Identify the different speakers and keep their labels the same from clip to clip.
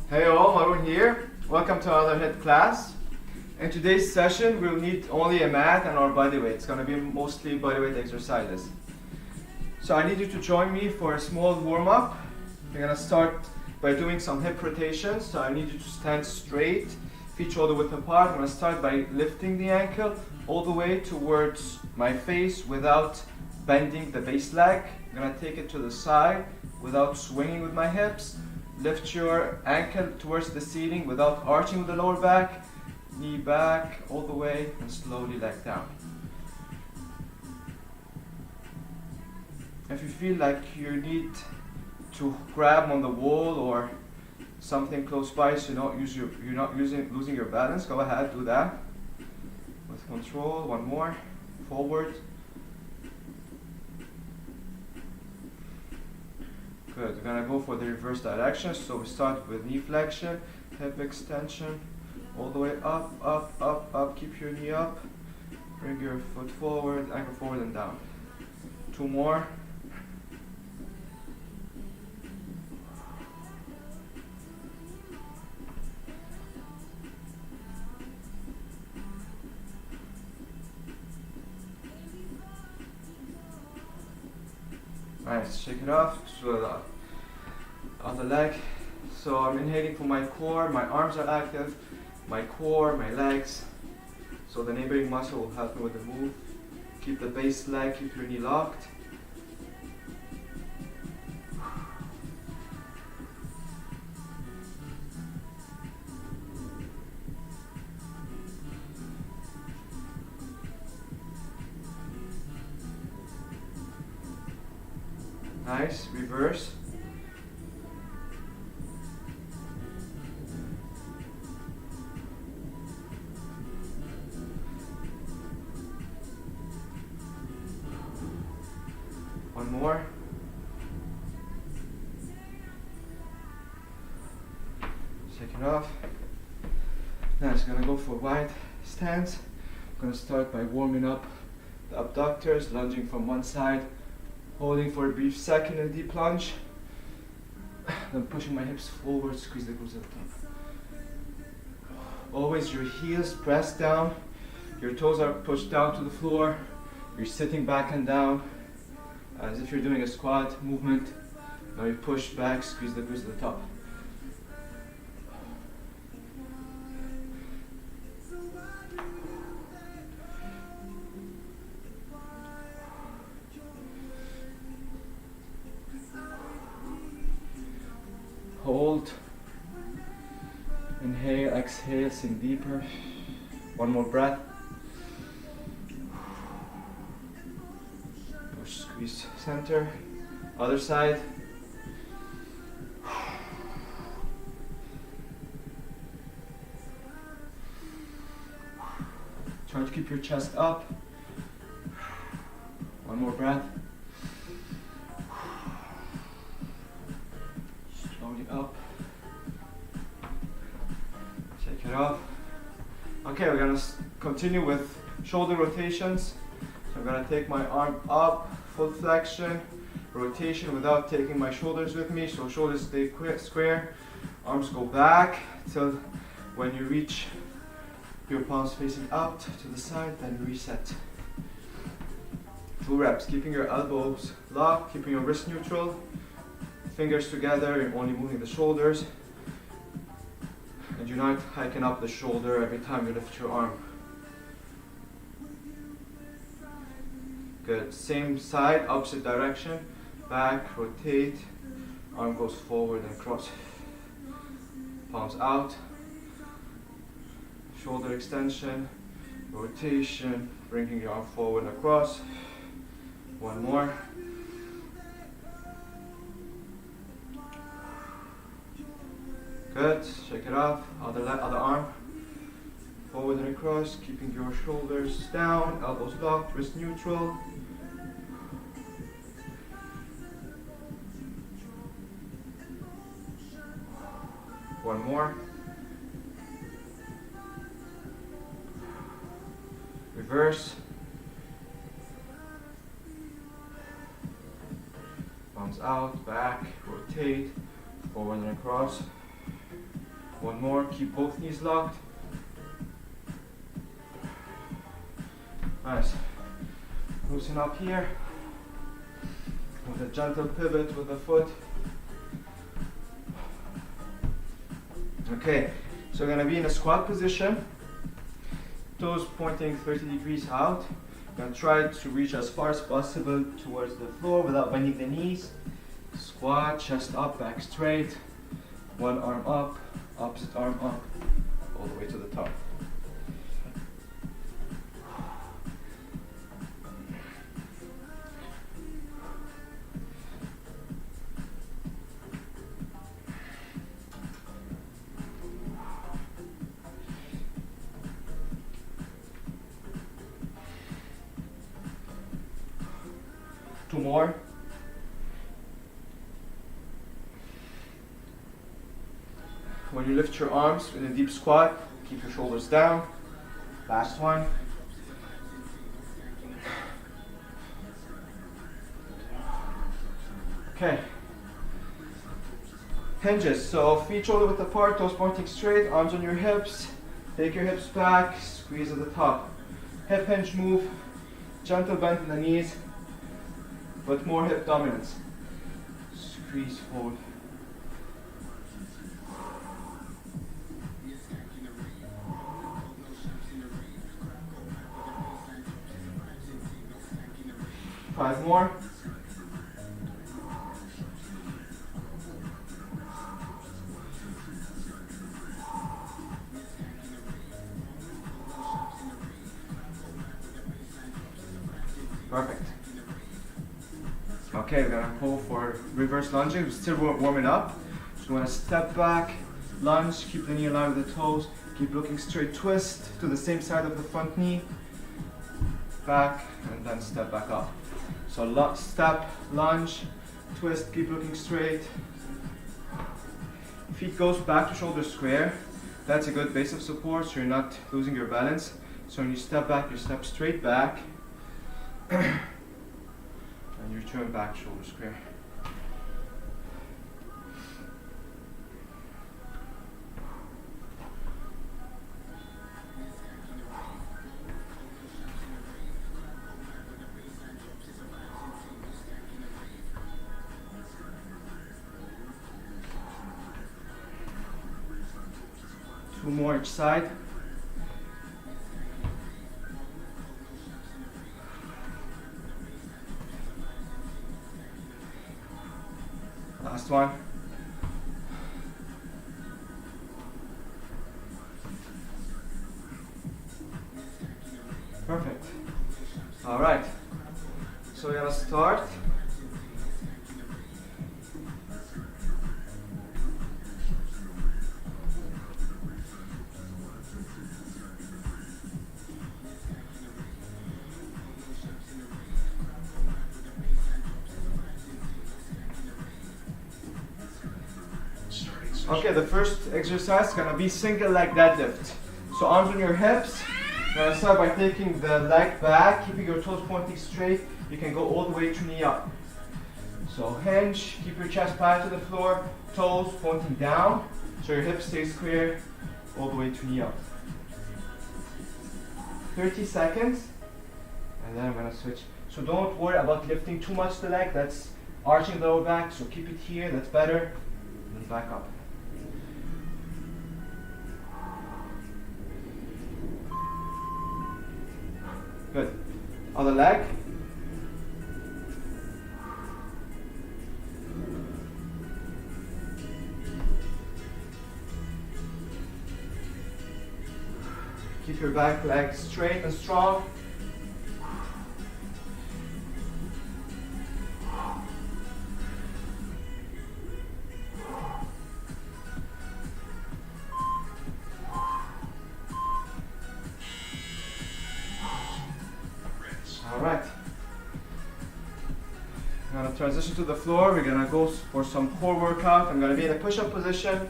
Speaker 1: Hey all, Maroun here. Welcome to another HIIT class. In today's session, we'll need only a mat and our body weight. It's going to be mostly body weight exercises. So I need you to join me for a small warm-up. We're going to start by doing some hip rotations. So I need you to stand straight, feet shoulder width apart. I'm going to start by lifting the ankle all the way towards my face without bending the base leg. I'm going to take it to the side without swinging with my hips. Lift your ankle towards the ceiling without arching with the lower back. Knee back all the way and slowly leg down. If you feel like you need to grab on the wall or something close by so you're not losing your balance, go ahead, do that. With control, one more, forward. Good, we're gonna go for the reverse direction. So we start with knee flexion, hip extension, all the way up, up, up, up. Keep your knee up. Bring your foot forward, ankle forward and down. Two more. Nice, shake it off, swell it up. Other leg. So I'm inhaling from my core, my arms are active, my core, my legs. So the neighboring muscle will help me with the move. Keep the base leg, keep your knee locked. Nice, reverse. One more. Shake it off. Now it's gonna go for wide stance. I'm gonna start by warming up the abductors, lunging from one side, holding for a brief second in deep lunge, then pushing my hips forward, squeeze the glutes at the top. Always your heels pressed down, your toes are pushed down to the floor, you're sitting back and down, as if you're doing a squat movement. Now you push back, squeeze the glutes at the top. Hold, inhale, exhale, sink deeper. One more breath. Push, squeeze, center. Other side. Try to keep your chest up. One more breath. Up, shake it off. Okay, we're gonna continue with shoulder rotations. So I'm gonna take my arm up, full flexion, rotation without taking my shoulders with me. So shoulders stay square, arms go back till when you reach your palms facing out to the side, then reset. 2 reps, keeping your elbows locked, keeping your wrist neutral. Fingers together, you're only moving the shoulders. And you're not hiking up the shoulder every time you lift your arm. Good, same side, opposite direction. Back, rotate, arm goes forward and cross. Palms out. Shoulder extension, rotation, bringing your arm forward and across. One more. Good, shake it off, other arm, forward and across, keeping your shoulders down, elbows locked, wrist neutral. One more. reverse, palms out, back, rotate, forward and across. One more, keep both knees locked. Nice. Loosen up here with a gentle pivot with the foot. Okay, so we're gonna be in a squat position, toes pointing 30 degrees out. We're gonna try to reach as far as possible towards the floor without bending the knees. Squat, chest up, back straight. One arm up, opposite arm up, all the way to the top. Two more. When you lift your arms in a deep squat, keep your shoulders down. Last one. Okay. Hinges. So feet shoulder width apart, toes pointing straight, arms on your hips. Take your hips back, squeeze at the top. Hip hinge move, gentle bend in the knees, but more hip dominance. Squeeze forward. Five more. Perfect. Okay, we're gonna pull for reverse lunging. We're still warming up. So we're gonna step back, lunge, keep the knee in line with the toes, keep looking straight, twist to the same side of the front knee, back, and then step back up. So step, lunge, twist, keep looking straight. Feet goes back to shoulder square. That's a good base of support so you're not losing your balance. So when you step back, you step straight back. And you return back shoulder square. Two more each side. Last one. Perfect. All right. So we're gonna start. Okay, the first exercise is gonna be single leg deadlift. So arms on your hips. You're gonna start by taking the leg back, keeping your toes pointing straight. You can go all the way to knee up. So hinge, keep your chest flat to the floor, toes pointing down, so your hips stay square all the way to knee up. 30 seconds, and then I'm gonna switch. So don't worry about lifting too much the leg, that's arching the lower back, so keep it here, that's better. And then back up. Good. Other leg. Keep your back leg straight and strong. Alright, I'm going to transition to the floor. We're going to go for some core workout. I'm going to be in a push-up position.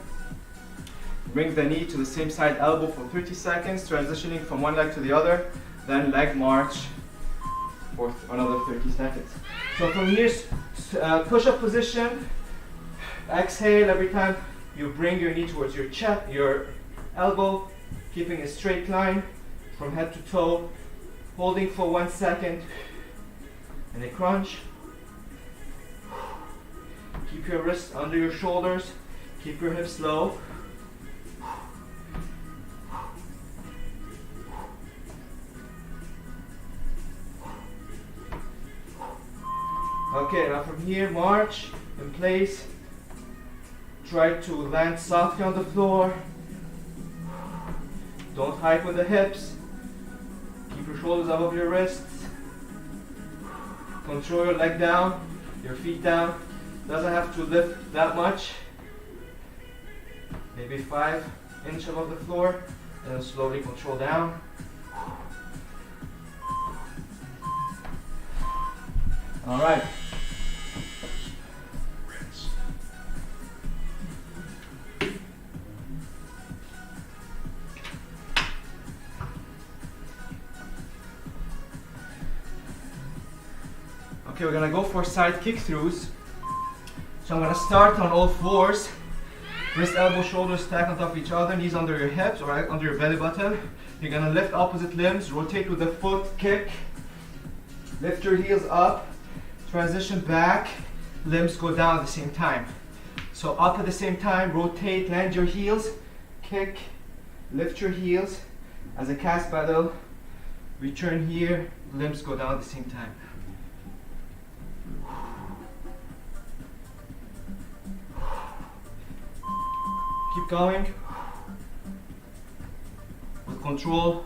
Speaker 1: Bring the knee to the same side elbow for 30 seconds, transitioning from one leg to the other. then leg march for another 30 seconds. So from here, push-up position. Exhale every time you bring your knee towards your chest, your elbow, keeping a straight line from head to toe, holding for 1 second, and a crunch. Keep your wrists under your shoulders, keep your hips low. Okay, now from here, march in place. Try to land softly on the floor. Don't hike with the hips. Keep your shoulders above your wrists. Control your leg down, your feet down. Doesn't have to lift that much. Maybe 5 inches above the floor, and then slowly control down. All right. Okay, we're gonna go for side kick throughs. So I'm gonna start on all fours. Wrist, elbow, shoulders stack on top of each other, knees under your hips or under your belly button. You're gonna lift opposite limbs, rotate with the foot, kick. Lift your heels up, transition back, limbs go down at the same time. So up at the same time, rotate, land your heels, kick, lift your heels as a cast paddle, return here, limbs go down at the same time. Keep going with control.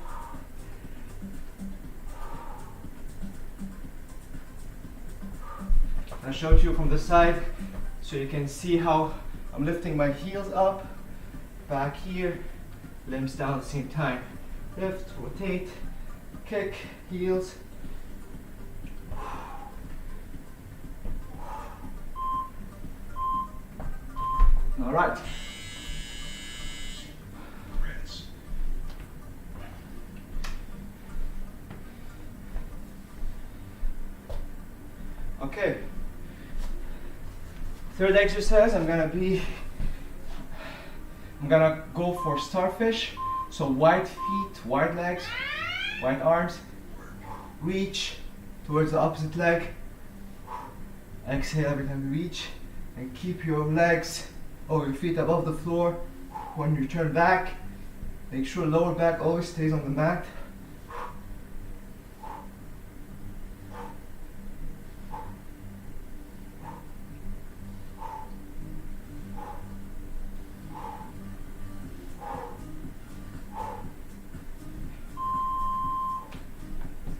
Speaker 1: I'll show it to you from the side so you can see how I'm lifting my heels up, back here, limbs down at the same time. Lift, rotate, kick, heels. All right. Okay. Third exercise, I'm gonna go for starfish. So wide feet, wide legs, wide arms. Reach towards the opposite leg. Exhale every time you reach, and keep your legs or your feet above the floor. When you turn back, make sure lower back always stays on the mat.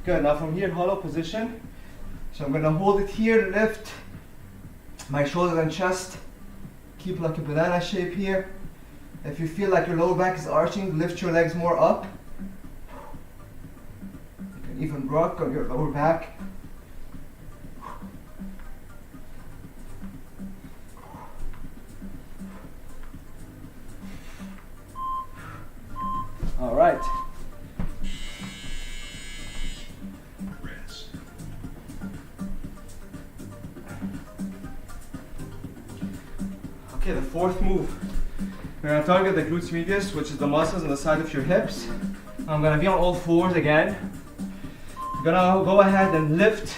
Speaker 1: Good, now from here, hollow position. So I'm gonna hold it here, lift my shoulders and chest. Keep like a banana shape here. If you feel like your lower back is arching, lift your legs more up. You can even rock on your lower back. All right. Okay, the fourth move. We're gonna target the glutes medius, which is the muscles on the side of your hips. I'm gonna be on all fours again. I'm gonna go ahead and lift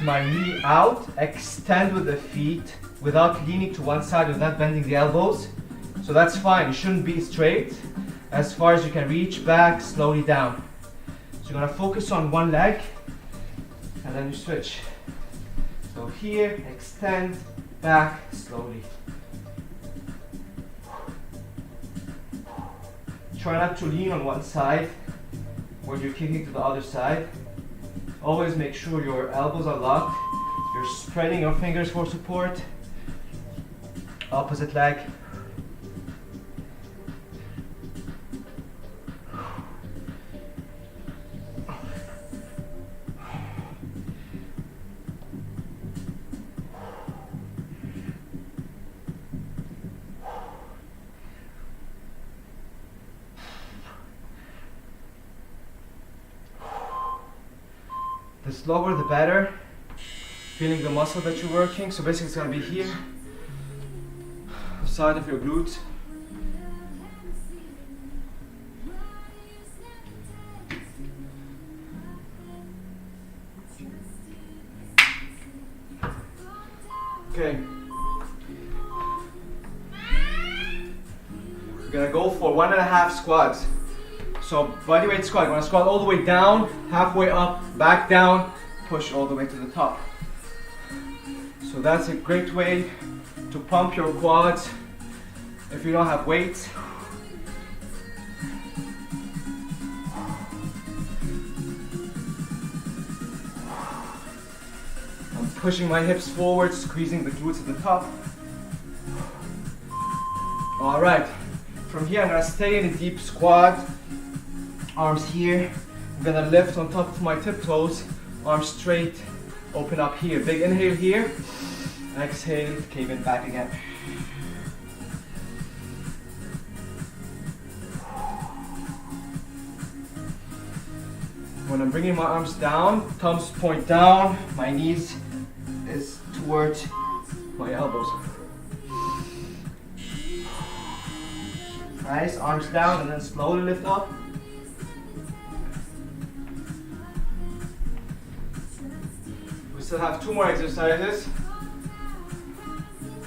Speaker 1: my knee out, extend with the feet without leaning to one side, without bending the elbows. So that's fine, you shouldn't be straight. As far as you can reach back, slowly down. So you're gonna focus on one leg, and then you switch. So here, extend, back, slowly. Try not to lean on one side when you're kicking to the other side. Always make sure your elbows are locked. You're spreading your fingers for support. Opposite leg. slower the better. Feeling the muscle that you're working. So basically it's gonna be here, the side of your glutes. Okay. We're gonna go for 1.5 squats. So bodyweight squat. We're gonna squat all the way down, halfway up, back down, push all the way to the top. So that's a great way to pump your quads if you don't have weights. I'm pushing my hips forward, squeezing the glutes at the top. All right, from here I'm gonna stay in a deep squat. Arms here. I'm gonna lift on top of my tiptoes, arms straight, open up here. Big inhale here, exhale, cave in back again. When I'm bringing my arms down, thumbs point down, my knees is towards my elbows. Nice, arms down and then slowly lift up. We still have 2 more exercises.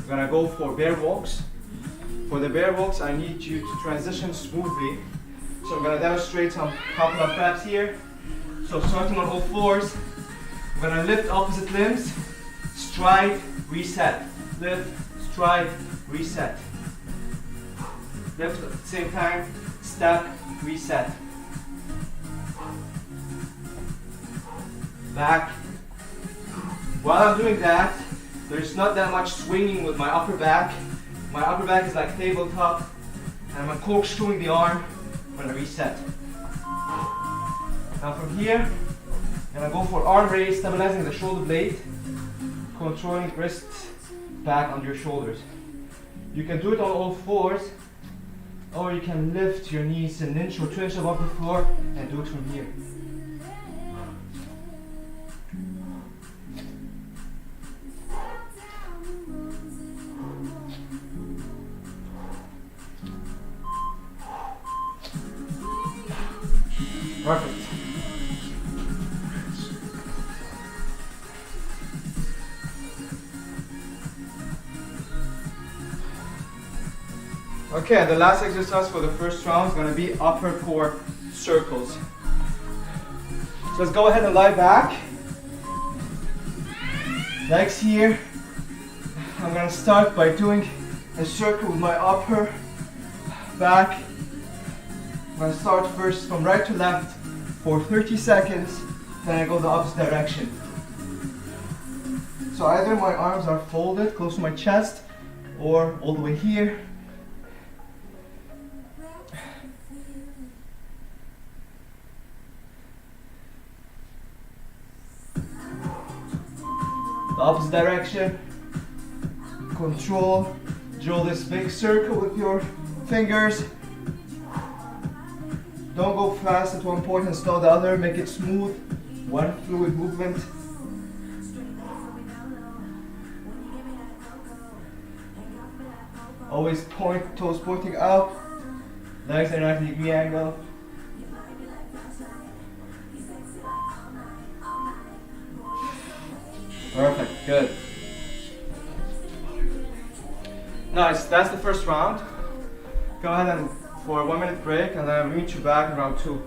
Speaker 1: We're gonna go for bear walks. For the bear walks, I need you to transition smoothly. So I'm gonna demonstrate some couple of reps here. So starting on all fours, we're gonna lift opposite limbs, stride, reset. Lift, stride, reset. Lift at the same time, step, reset. Back. While I'm doing that, there's not that much swinging with my upper back. My upper back is like tabletop, and I'm corkscrewing the arm when I reset. Now from here, I'm gonna go for arm raise, stabilizing the shoulder blade, controlling wrists back under your shoulders. You can do it on all fours, or you can lift your knees an inch or 2 inches above the floor and do it from here. Perfect. Okay, the last exercise for the first round is going to be upper core circles. So let's go ahead and lie back. Legs here. I'm going to start by doing a circle with my upper back. I'm going to start first from right to left for 30 seconds, then I go the opposite direction. So either my arms are folded close to my chest or all the way here. The opposite direction. Control. Draw this big circle with your fingers. Don't go fast at one point and slow the other. Make it smooth. One fluid movement. Always point, toes pointing up. Legs at a 90-degree angle. Perfect, good. Nice, that's the first round. Go ahead and for a 1-minute break and then I'll meet you back in round 2.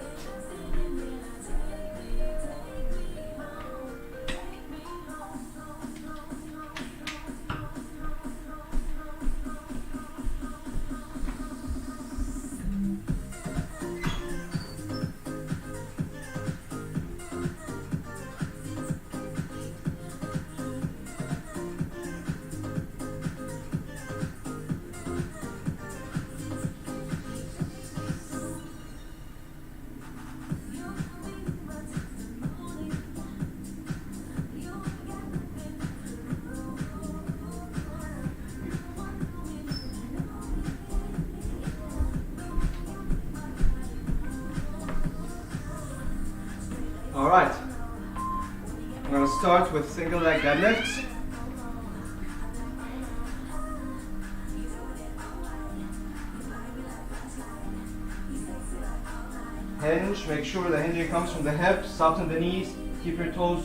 Speaker 1: Alright, start with single leg deadlifts. Hinge, make sure the hinging comes from the hips, soften the knees, keep your toes,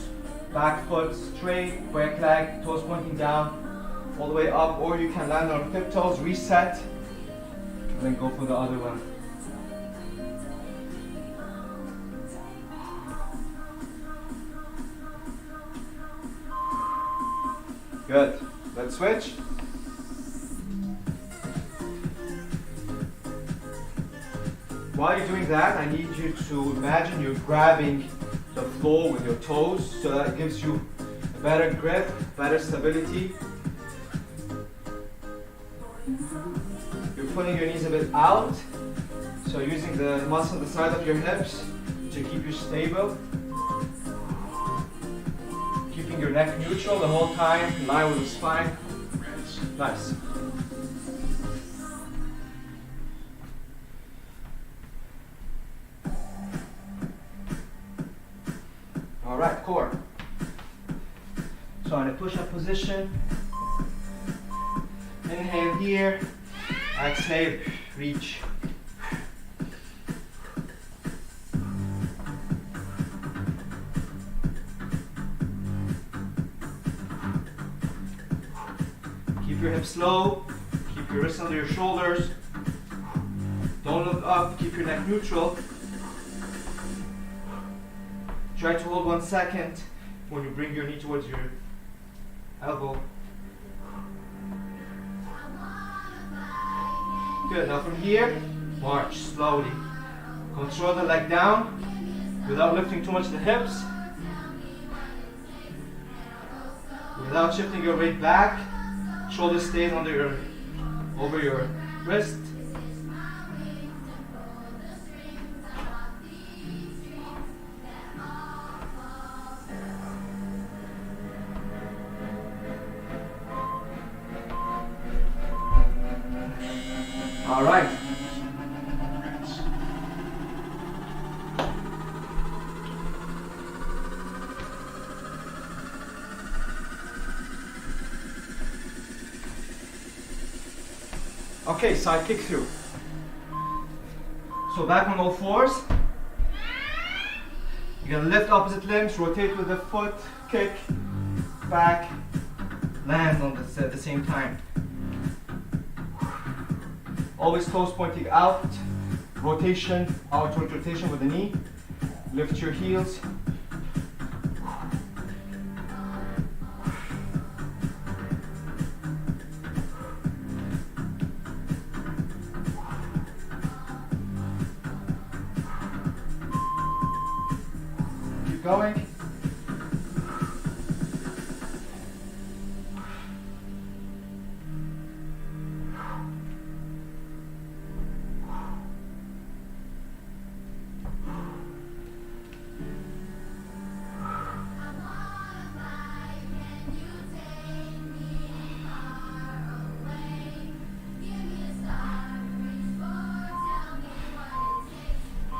Speaker 1: back foot straight, back leg, toes pointing down, all the way up, or you can land on tiptoes, reset, and then go for the other one. Good. Let's switch. While you're doing that, I need you to imagine you're grabbing the floor with your toes, so that it gives you a better grip, better stability. You're pulling your knees a bit out, so using the muscle on the side of your hips to keep you stable. Keeping your neck neutral the whole time, in line with the spine. Nice. All right, core. So in a push-up position, inhale here, exhale, reach. Keep your hips low, keep your wrists under your shoulders. Don't look up, keep your neck neutral. Try to hold 1 second when you bring your knee towards your elbow. Good, now from here, march slowly. Control the leg down without lifting too much the hips. Without shifting your weight back, shoulders stay over your wrist. All right. Okay, side kick through. So back on all fours. You're gonna lift opposite limbs, rotate with the foot, kick, back, land on at the same time. Always toes pointing out, rotation, outward rotation with the knee. Lift your heels. Keep going.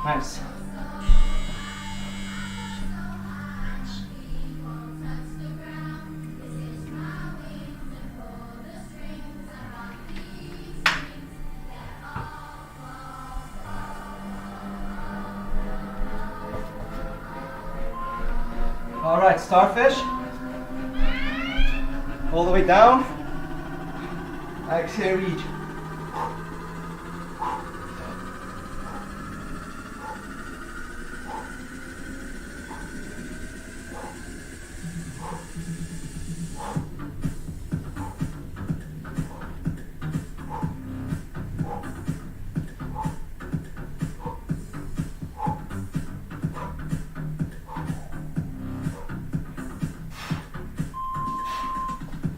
Speaker 1: Nice. All right, starfish. All the way down. Exhale, reach.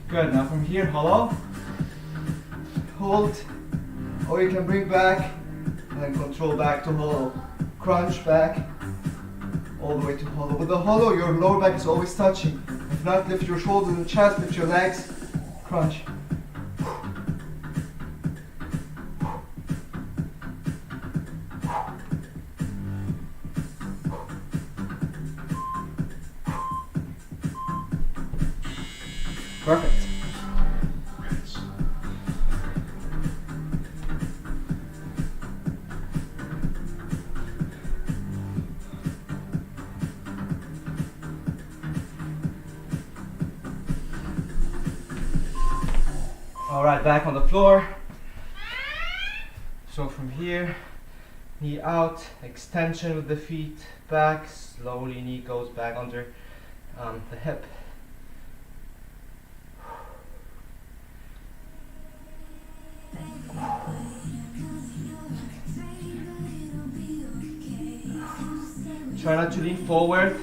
Speaker 1: Good, now from here, hollow, hold, or you can bring back and then control back to hollow. Crunch back, all the way to hollow. With the hollow, your lower back is always touching. If not, lift your shoulders and chest, lift your legs, crunch. All right, back on the floor. So from here, knee out, extension with the feet, back, slowly knee goes back under the hip. Try not to lean forward.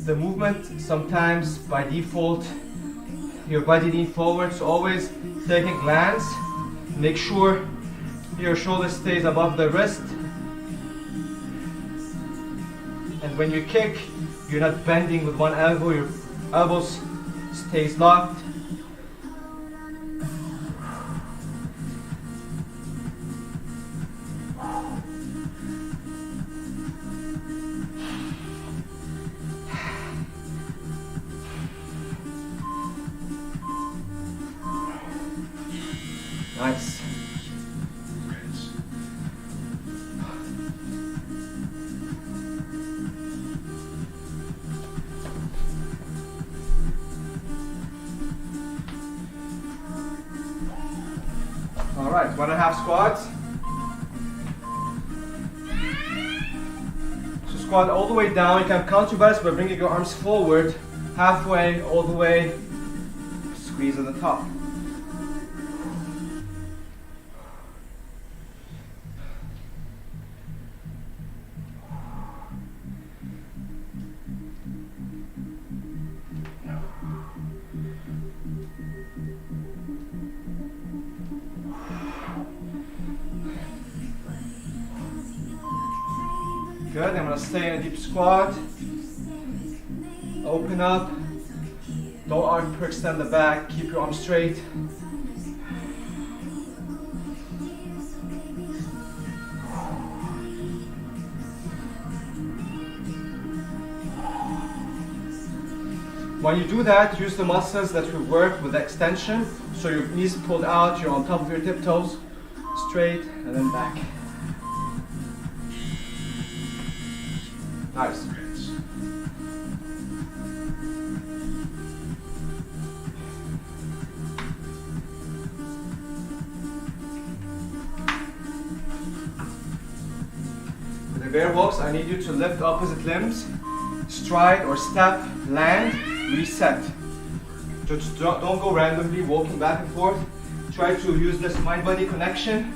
Speaker 1: The movement sometimes by default your body lean forward, so always take a glance. Make sure your shoulder stays above the wrist. And when you kick, you're not bending with one elbow, your elbows stays locked. Nice. All right, 1.5 squats. So squat all the way down. You can counterbalance by bringing your arms forward, halfway, all the way. Squeeze at the top. Good, I'm gonna stay in a deep squat. Open up. Don't overextend the back, keep your arms straight. When you do that, use the muscles that we work with the extension. So your knees pulled out, you're on top of your tiptoes, straight, and then back. Nice. With the bear walks, I need you to lift opposite limbs, stride or step, land, reset. Just don't go randomly walking back and forth. Try to use this mind-body connection.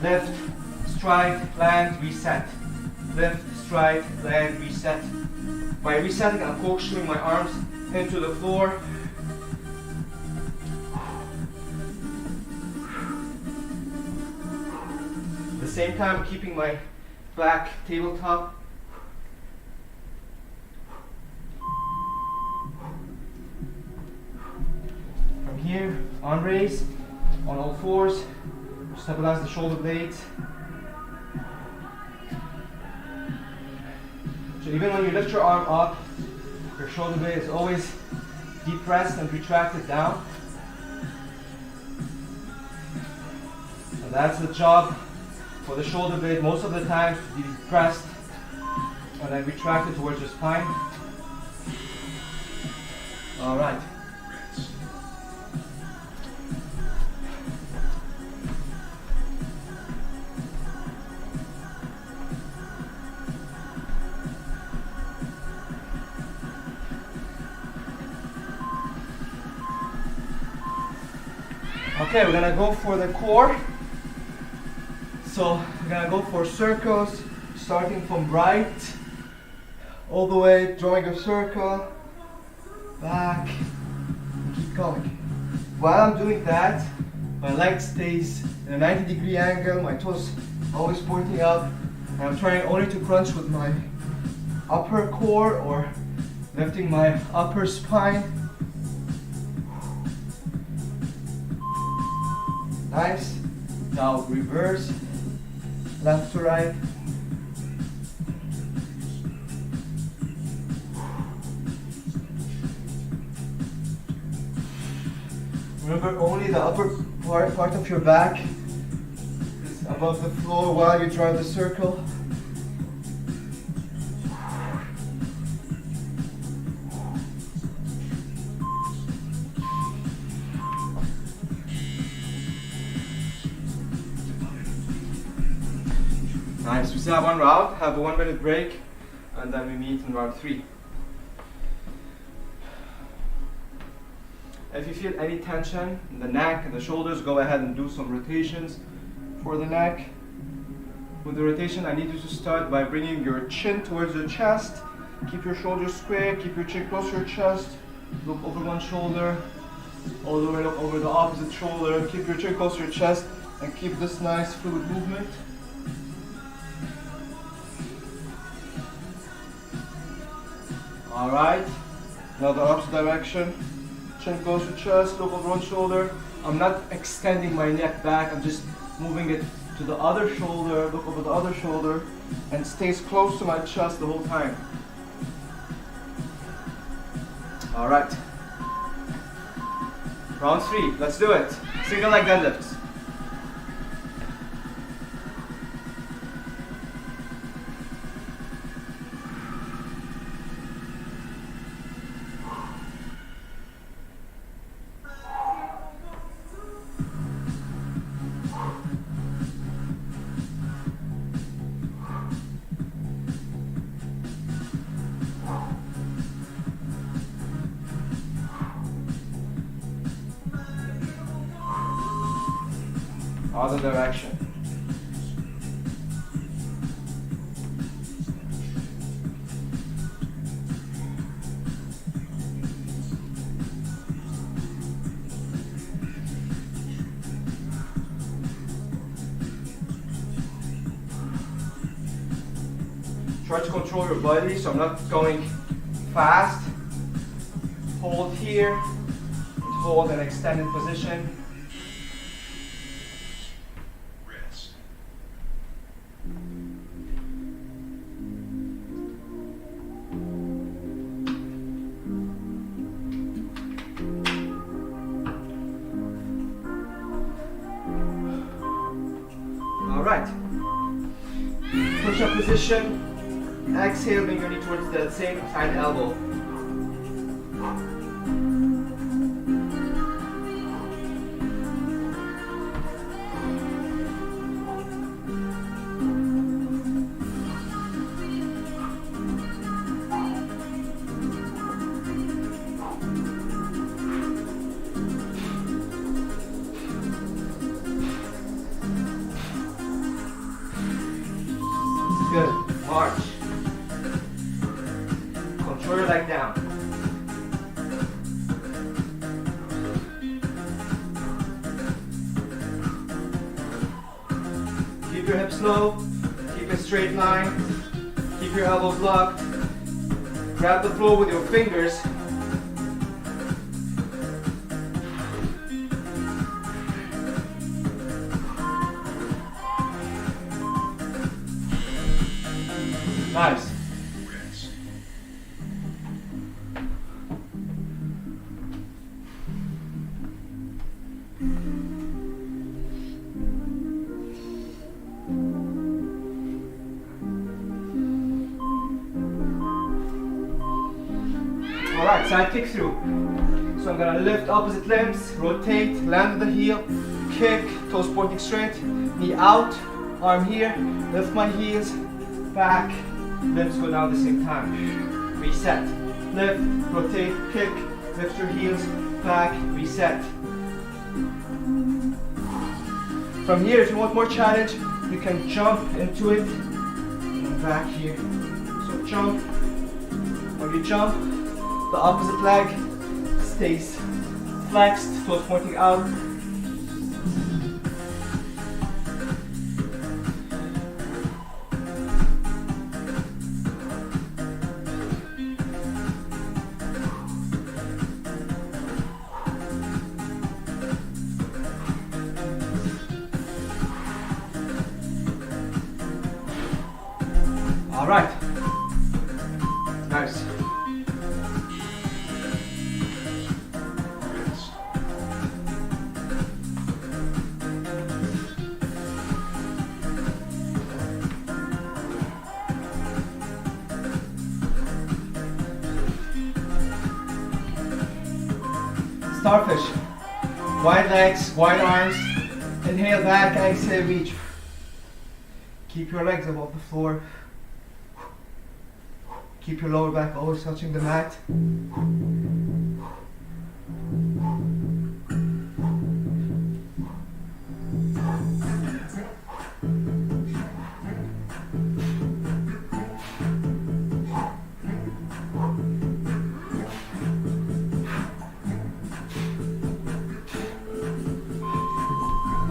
Speaker 1: Lift, stride, land, reset. Lift, stride, land, reset. By resetting, I'm corkscrewing my arms into the floor. At the same time, keeping my back tabletop. From here, on raise, on all fours, stabilize the shoulder blades. So even when you lift your arm up, your shoulder blade is always depressed and retracted down. And that's the job for the shoulder blade most of the time, to be depressed and then retracted towards your spine. All right. Okay, we're gonna go for the core. So we're gonna go for circles, starting from right, all the way, drawing a circle, back, keep going. While I'm doing that, my leg stays in a 90-degree angle, my toes always pointing up, and I'm trying only to crunch with my upper core or lifting my upper spine. Nice. Now reverse, left to right. Remember, only the upper part of your back is above the floor while you draw the circle. Nice. We still have one round, have a 1 minute break, and then we meet in round 3. If you feel any tension in the neck and the shoulders, go ahead and do some rotations for the neck. With the rotation, I need you to start by bringing your chin towards your chest. Keep your shoulders square, keep your chin close to your chest. Look over one shoulder, all the way up over the opposite shoulder. Keep your chin close to your chest and keep this nice fluid movement. Alright, now the opposite direction. Chin close to chest, look over one shoulder. I'm not extending my neck back, I'm just moving it to the other shoulder, look over the other shoulder, and stays close to my chest the whole time. Alright. Round 3, let's do it. Single leg deadlifts. Other direction. Try to control your body, so I'm not going fast. Hold here, and hold an extended position. Alright. Push-up position. Exhale, bring your knee towards the same side elbow. Good. March. Control your leg down. Keep your hips low. Keep a straight line. Keep your elbows locked. Grab the floor with your fingers. Nice. Alright, side kick through. So I'm gonna lift opposite limbs, rotate, land with the heel, kick, toes pointing straight, knee out, arm here, lift my heels, back, limbs go down at the same time. Reset. Lift, rotate, kick, lift your heels, back, reset. From here, if you want more challenge, you can jump into it and back here. So jump. When you jump, the opposite leg stays flexed, toes pointing out. All right. Nice. Starfish. Wide legs, wide arms. Inhale back, exhale, reach. Keep your legs above the floor. Keep your lower back always touching the mat.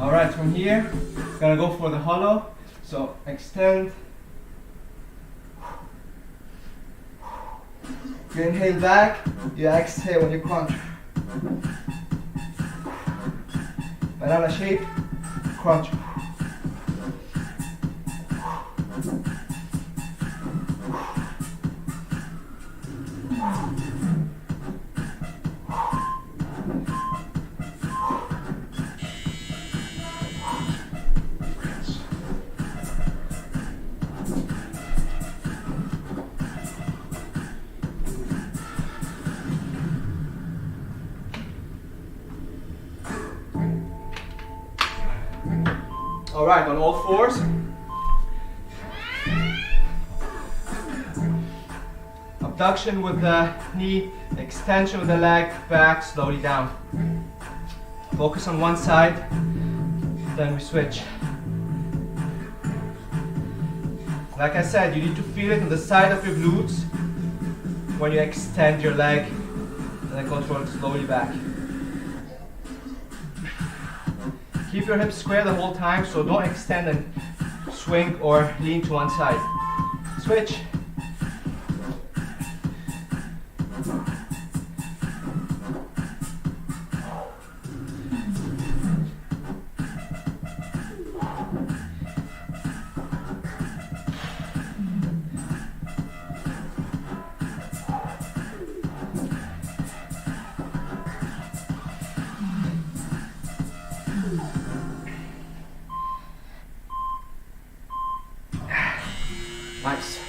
Speaker 1: Alright, from here, gonna go for the hollow. So extend. You inhale back, you exhale when you crunch. Banana shape, crunch. All right, on all fours. Abduction with the knee, extension with the leg, back, slowly down. Focus on one side, then we switch. Like I said, you need to feel it on the side of your glutes when you extend your leg, and then control it slowly back. Keep your hips square the whole time, so don't extend and swing or lean to one side. Switch. Nice.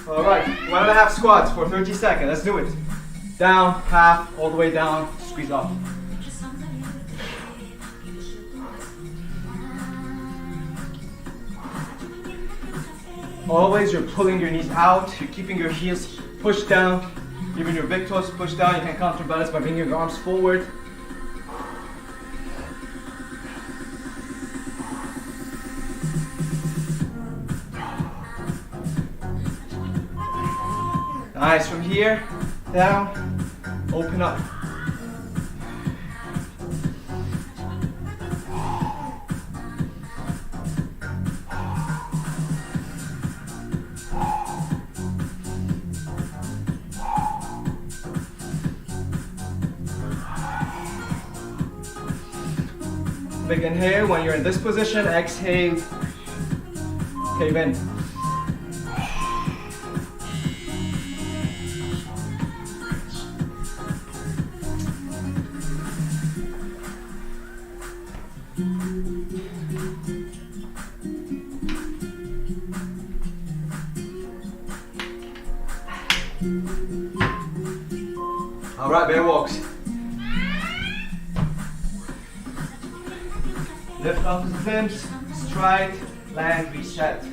Speaker 1: All right, 1.5 squats for 30 seconds. Let's do it. Down, half, all the way down, squeeze up. Always you're pulling your knees out, you're keeping your heels pushed down, even your big toes pushed down. You can counterbalance by bringing your arms forward. Nice, from here, down, open up. Big inhale. When you're in this position, exhale, cave in. All right, bear walks. Lift off the limbs, stride, land, reset.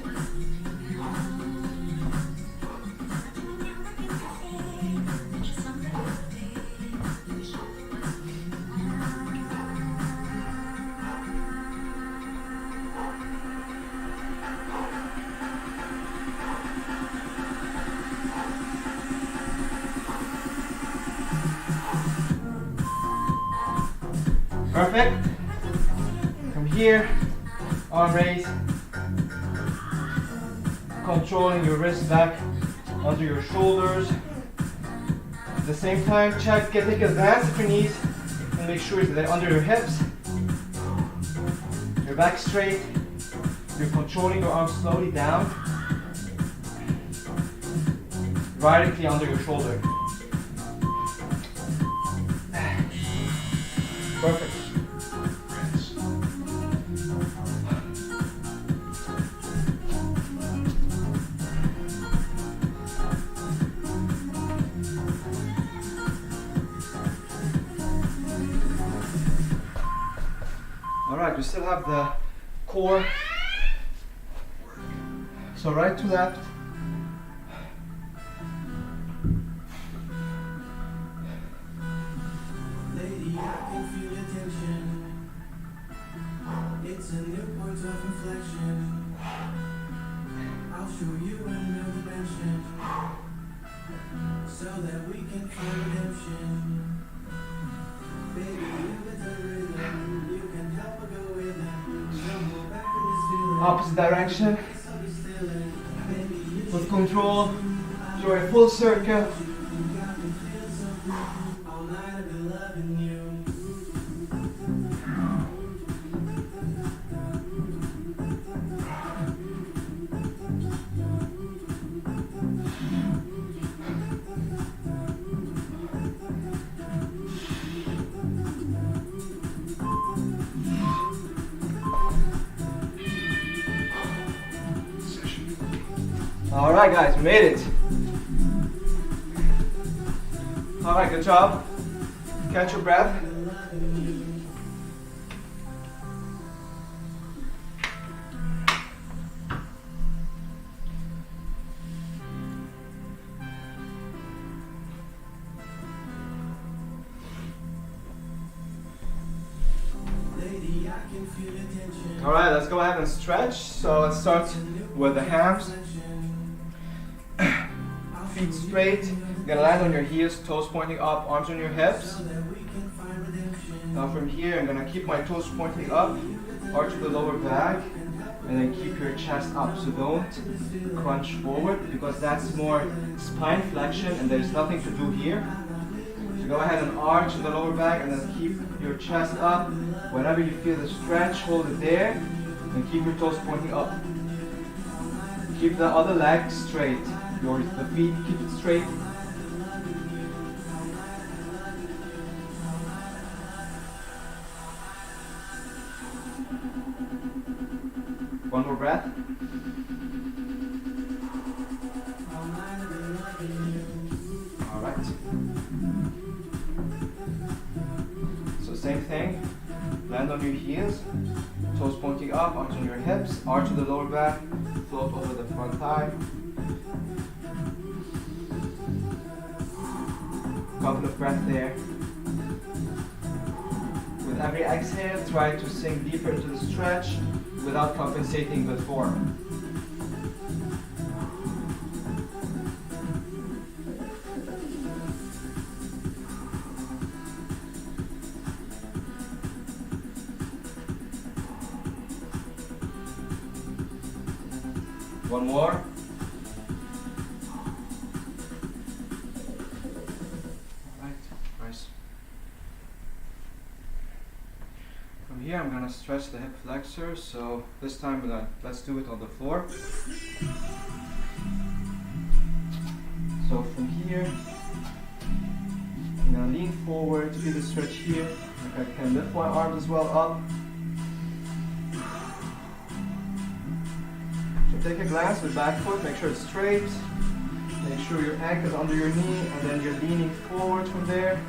Speaker 1: Perfect. From here, arm raise, controlling your wrist back under your shoulders. At the same time, take advantage of your knees and make sure that they're under your hips. Your back straight. You're controlling your arms slowly down, vertically under your shoulder. Perfect. Alright, we still have the core. So right to left.
Speaker 2: Lady, I can feel the tension. It's a new point of inflection. I'll show you a new dimension, so that we can find redemption. Baby, you got the rhythm. You can help or go with it. Jump back in this feeling.
Speaker 1: Opposite direction.
Speaker 2: So be still. Baby, you
Speaker 1: With control. Do a full circle.
Speaker 2: got me feel so good. All night I've been loving you.
Speaker 1: Alright guys, we made it. Alright, good job. Catch your breath.
Speaker 2: Lady, I can feel the tension.
Speaker 1: Alright, let's go ahead and stretch. So let's start with the hams. Feet straight. You're gonna land on your heels, toes pointing up, arms on your hips. Now from here, I'm gonna keep my toes pointing up, arch the lower back, and then keep your chest up. So don't crunch forward because that's more spine flexion and there's nothing to do here. So go ahead and arch the lower back and then keep your chest up. Whenever you feel the stretch, hold it there and keep your toes pointing up. Keep the other leg straight. The feet, keep it straight. One more breath. Alright. So same thing. Land on your heels. Toes pointing up, arms on your hips. Arch the lower back. Float over the front thigh. Couple of breaths there. With every exhale, try to sink deeper into the stretch without compensating with form. One more. From here I'm gonna stretch the hip flexors, so this time let's do it on the floor. So from here, I'm gonna lean forward, feel the stretch here. I can lift my arms as well up. So take a glance with back foot, make sure it's straight. Make sure your ankle is under your knee and then you're leaning forward from there.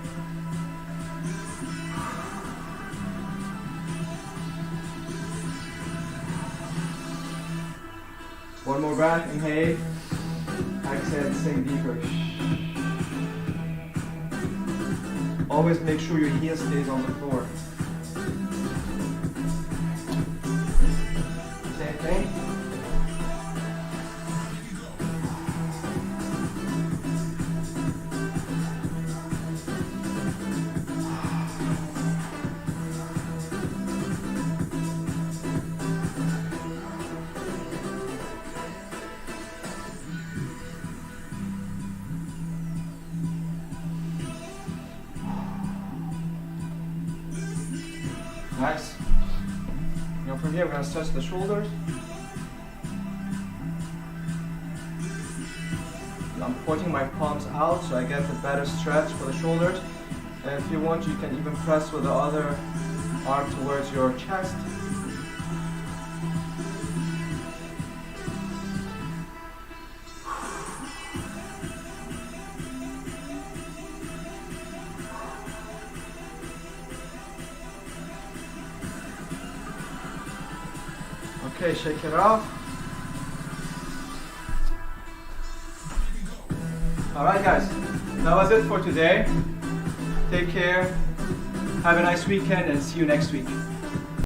Speaker 1: One more breath, inhale, exhale, sink deeper. Always make sure your heel stays on the floor. Same thing. Nice. Now from here we're going to stretch the shoulders. I'm pointing my palms out so I get a better stretch for the shoulders. And if you want, you can even press with the other arm towards your chest. Okay, shake it off. Alright guys, that was it for today. Take care, have a nice weekend, and see you next week.